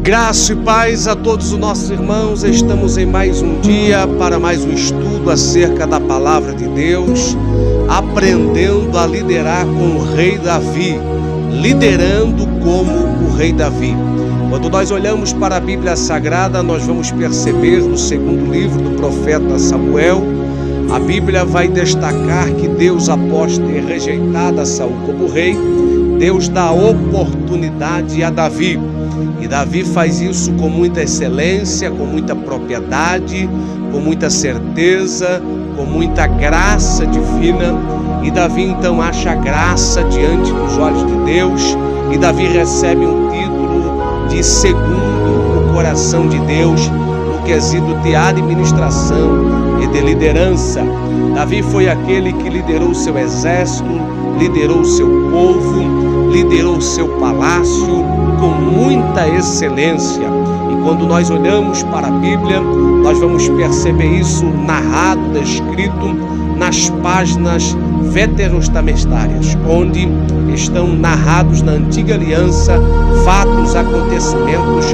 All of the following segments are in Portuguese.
Graça e paz a todos os nossos irmãos. Estamos em mais um dia para mais um estudo acerca da palavra de Deus, aprendendo a liderar com o rei Davi, liderando como o rei Davi. Quando nós olhamos para a Bíblia Sagrada, nós vamos perceber no segundo livro do profeta Samuel, a Bíblia vai destacar que Deus, após ter rejeitado a Saul como rei, Deus dá oportunidade a Davi. E Davi faz isso com muita excelência, com muita propriedade, com muita certeza, com muita graça divina. E Davi então acha graça diante dos olhos de Deus. E Davi recebe um título de segundo o coração de Deus, no quesito de administração e de liderança. Davi foi aquele que liderou o seu exército, liderou o seu povo, liderou o seu palácio com muita excelência. E quando nós olhamos para a Bíblia, nós vamos perceber isso narrado, descrito nas páginas veterotestamentárias, onde estão narrados na Antiga Aliança fatos, acontecimentos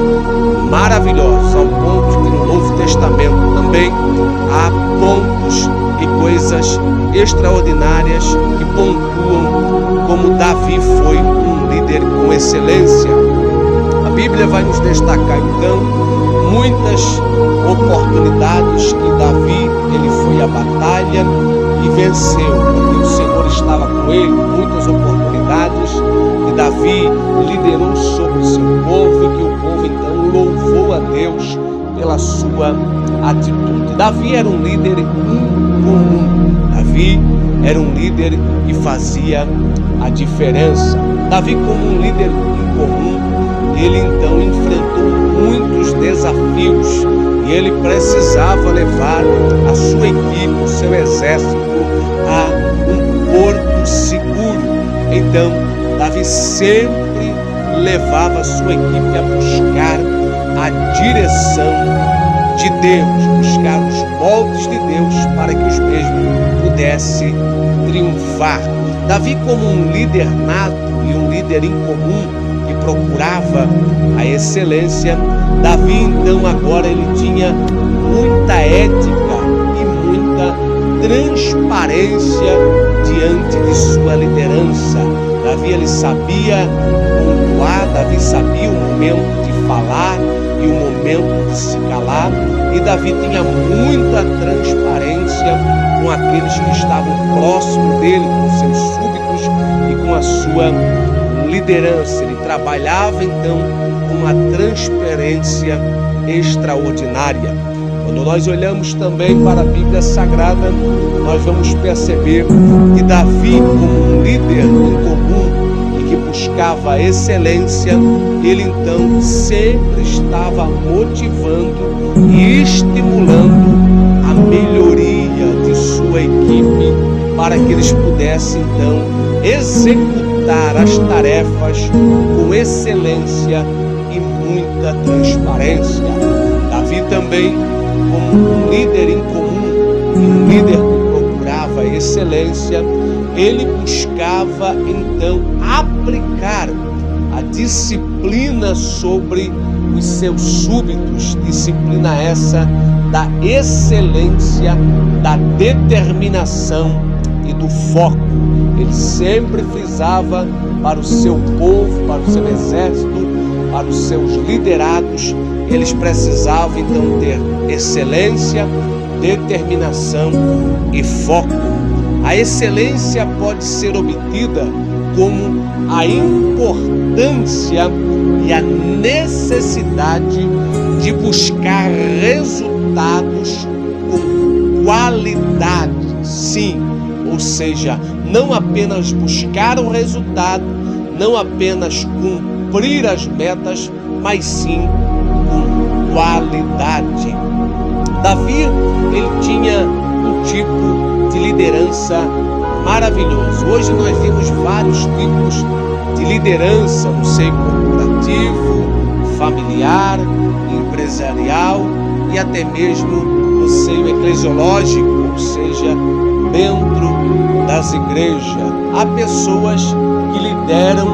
maravilhosos, ao ponto que no Novo Testamento também há pontos e coisas extraordinárias que pontuam como Davi foi um líder com excelência. A Bíblia vai nos destacar então muitas oportunidades que Davi ele foi à batalha e venceu, porque o Senhor estava com ele. Muitas oportunidades que Davi liderou sobre o seu povo e que o povo então louvou a Deus pela sua atitude. Davi era um líder incomum. Davi era um líder que fazia a diferença. Davi, como um líder incomum, ele então enfrentou muitos desafios e ele precisava levar a sua equipe, o seu exército, a um porto seguro. Então, Davi sempre levava a sua equipe a buscar a direção de Deus, buscar os moldes de Deus para que os mesmos pudessem triunfar. Davi, como um líder nato e um líder incomum que procurava a excelência, Davi então agora ele tinha muita ética e muita transparência diante de sua liderança. Davi ele sabia pontuar, Davi sabia o momento de falar e o momento de se calar, e Davi tinha muita transparência com aqueles que estavam próximos dele, com seus súditos e com a sua liderança. Ele trabalhava então com uma transparência extraordinária. Quando nós olhamos também para a Bíblia Sagrada, nós vamos perceber que Davi, como um líder incomum e que buscava a excelência, ele então sempre estava motivando e estimulando a melhoria de sua equipe para que eles pudessem então executar as tarefas com excelência e muita transparência. Davi também, como um líder incomum e um líder que procurava excelência, ele buscava então aplicar a disciplina sobre os seus súditos, disciplina essa da excelência, da determinação e do foco. Ele sempre frisava para o seu povo, para o seu exército, para os seus liderados, eles precisavam então ter excelência, determinação e foco. A excelência pode ser obtida como a importância e a necessidade de buscar resultados com qualidade, sim, ou seja, não apenas buscar o resultado, não apenas cumprir as metas, mas sim com qualidade. Davi, ele tinha um tipo de liderança maravilhoso. Hoje nós vimos vários tipos de liderança no seio corporativo, familiar, empresarial e até mesmo no seio eclesiológico, ou seja, dentro das igrejas. Há pessoas que lideram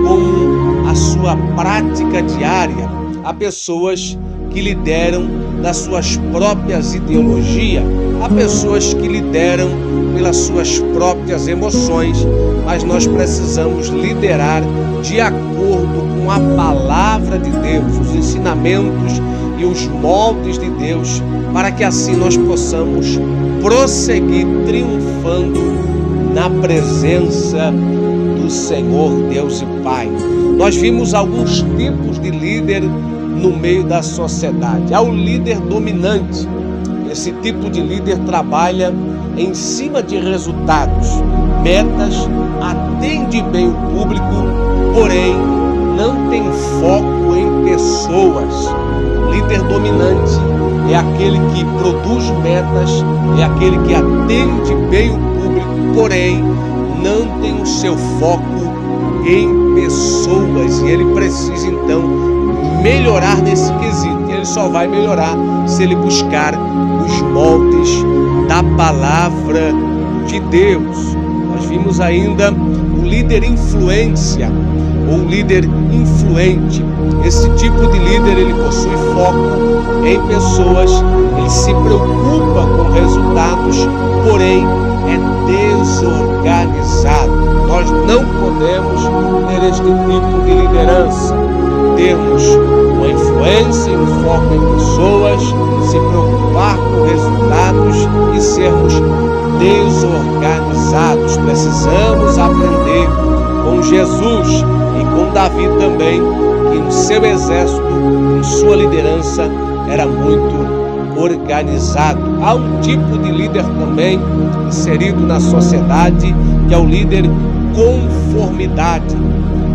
com a sua prática diária. há pessoas que lideram das suas próprias ideologias, há pessoas que lideram pelas suas próprias emoções, mas nós precisamos liderar de acordo com a palavra de Deus, os ensinamentos e os moldes de Deus, para que assim nós possamos prosseguir triunfando na presença do Senhor Deus e Pai. Nós vimos alguns tipos de líder no meio da sociedade. Há o líder dominante. Esse tipo de líder trabalha em cima de resultados, metas, atende bem o público, porém não tem foco em pessoas. Líder dominante é aquele que produz metas, é aquele que atende bem o público, porém não tem o seu foco em pessoas, e ele precisa então melhorar nesse quesito. E ele só vai melhorar se ele buscar os moldes da palavra de Deus. Nós vimos ainda o líder influência ou líder influente. Esse tipo de líder, ele possui foco em pessoas, ele se preocupa com resultados, porém é desorganizado. Nós não podemos ter este tipo de liderança, termos uma influência e um foco em pessoas, se preocupar com resultados e sermos desorganizados. Precisamos aprender com Jesus e com Davi também, que no seu exército, em sua liderança, era muito organizado. Há um tipo de líder também inserido na sociedade, que é o líder conformidade.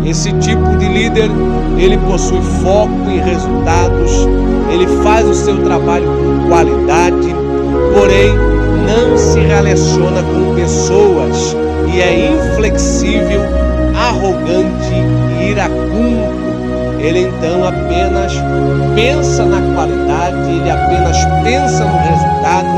Esse tipo de líder, ele possui foco em resultados, ele faz o seu trabalho com qualidade, porém não se relaciona com pessoas e é inflexível, arrogante e iracundo. Ele então apenas pensa na qualidade, ele apenas pensa no resultado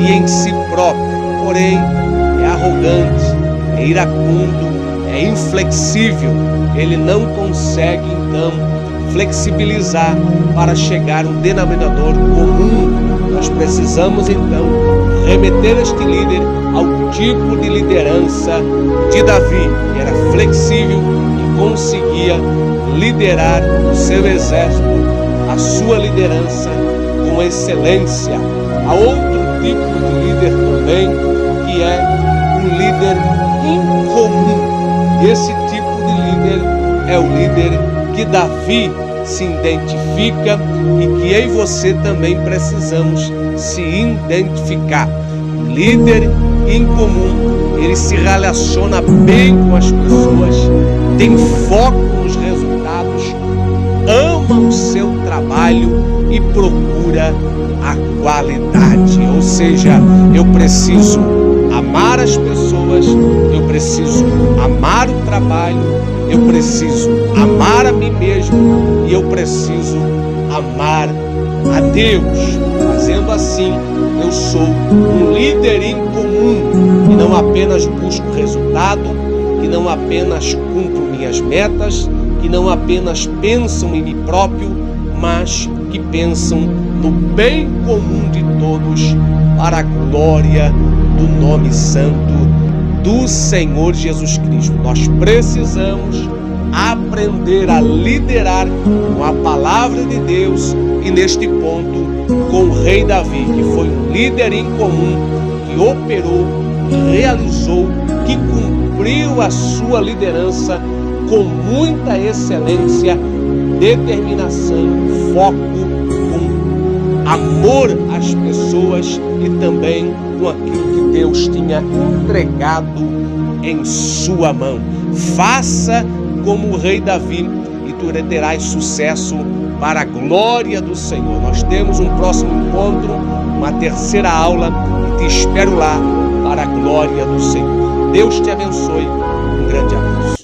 e em si próprio, porém é arrogante, é iracundo, é inflexível. Ele não consegue então flexibilizar para chegar a um denominador comum. Nós precisamos então remeter este líder ao tipo de liderança de Davi, que era flexível e conseguia liderar o seu exército, a sua liderança com excelência. Há outro tipo de líder também, que é um líder incomum. E esse tipo de líder é o líder que Davi se identifica e que eu e você também precisamos se identificar. Líder incomum, ele se relaciona bem com as pessoas, tem foco nos resultados, ama o seu trabalho e procura a qualidade. Ou seja, eu preciso amar as pessoas, eu preciso amar o trabalho, eu preciso amar a mim mesmo e eu preciso amar a Deus. Fazendo assim, eu sou um líder incomum, que não apenas busco resultado, que não apenas cumpro minhas metas, que não apenas pensam em mim próprio, mas que pensam no bem comum de todos, para a glória do nome santo do Senhor Jesus Cristo. Nós precisamos aprender a liderar com a palavra de Deus e neste ponto com o rei Davi, que foi um líder incomum, que operou, que realizou, que cumpriu a sua liderança com muita excelência, determinação, foco, com amor às pessoas e também com aquilo que Deus tinha entregado em sua mão. Faça como o rei Davi e tu terás sucesso para a glória do Senhor. Nós temos um próximo encontro, uma terceira aula e te espero lá para a glória do Senhor. Deus te abençoe. Um grande abraço.